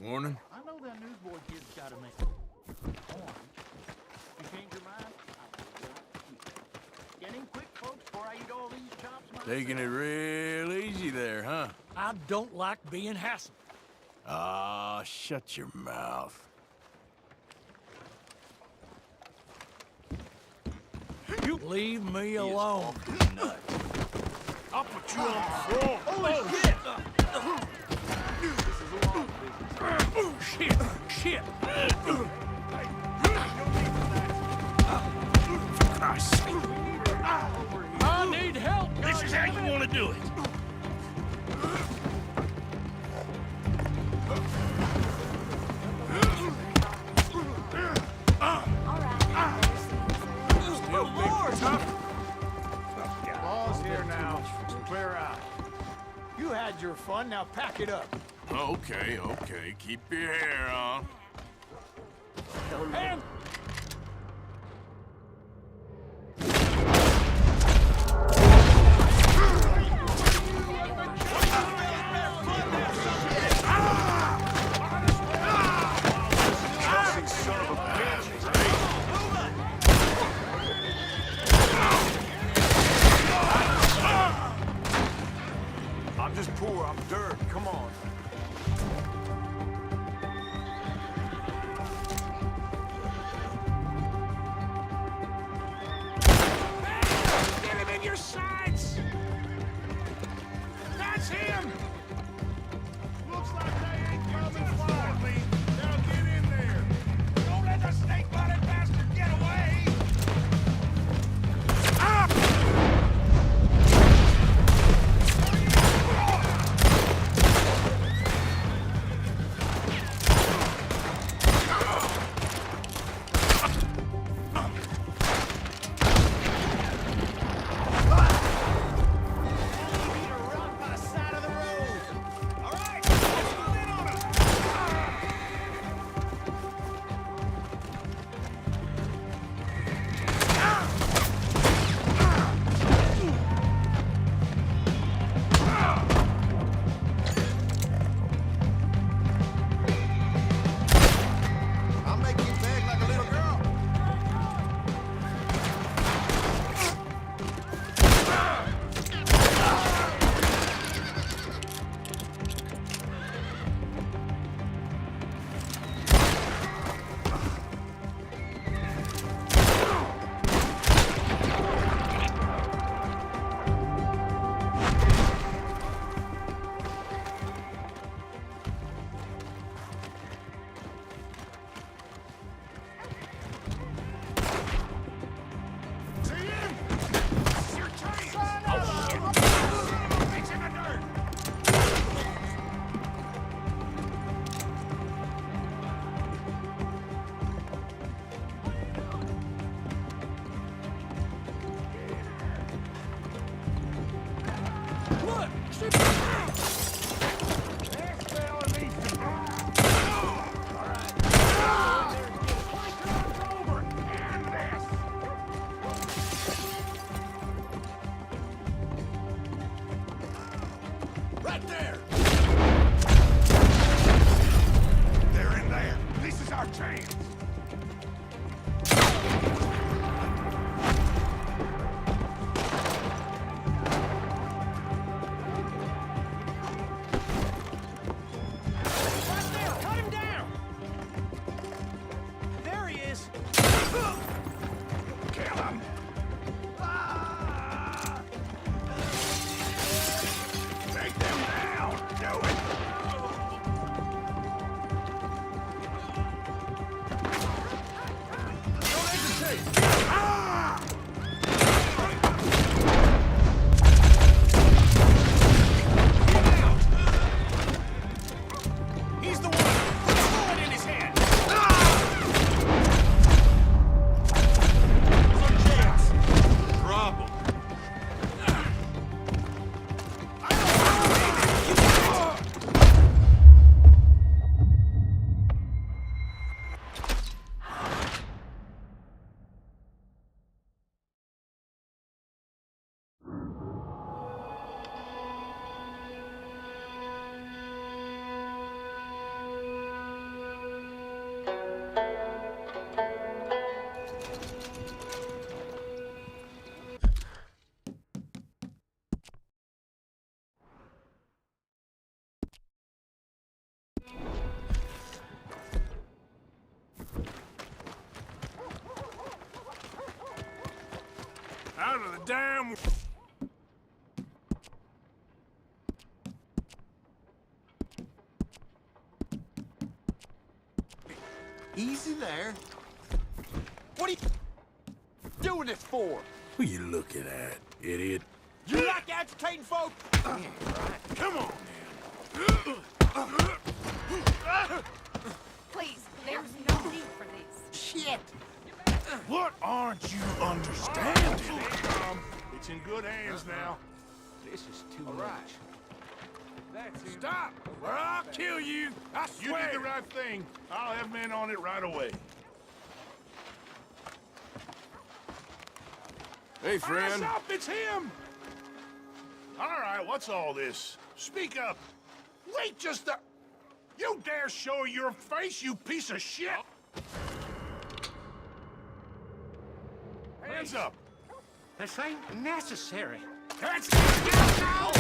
Morning. I know that newsboy kid's got to make orange. You change your mind? Get in quick, folks, before I eat all these chops myself. Taking it real easy there, huh? I don't like being hassled. Ah, shut your mouth. You leave me alone. Nuts. I'll put you on the floor. Holy shit! Oh, shit! Shit! I need help! This is how you want to do it. Law's here now. Clear out. You had your fun, now pack it up. Okay, okay. Keep your hair on. And I'm just poor, I'm dirt, come on. get him in your sights! That's him! Looks like they ain't coming quietly. Now get in there. Don't let the snake-bodied bastard get away! I'll make you beg like a little girl. See him? This is your chance. Oh, shit. Fix in the dirt. Look! Right there! They're in there. This is our chance. Right there! Cut him down! There he is! Kill him! Take them down! damn... Easy there. What are you doing this for? Who you looking at, idiot? You like agitating folk? Come on, Please, there's no need for this. Shit. What aren't you understanding? It's in good hands now. This is too Right. Stop, or I'll kill you. I You swear. did the right thing. I'll have men on it right away. Hey, Eyes friend. up, it's him! All right, what's all this? Speak up. Wait just a... You dare show your face, you piece of shit! Hands up! This ain't necessary. That's... No!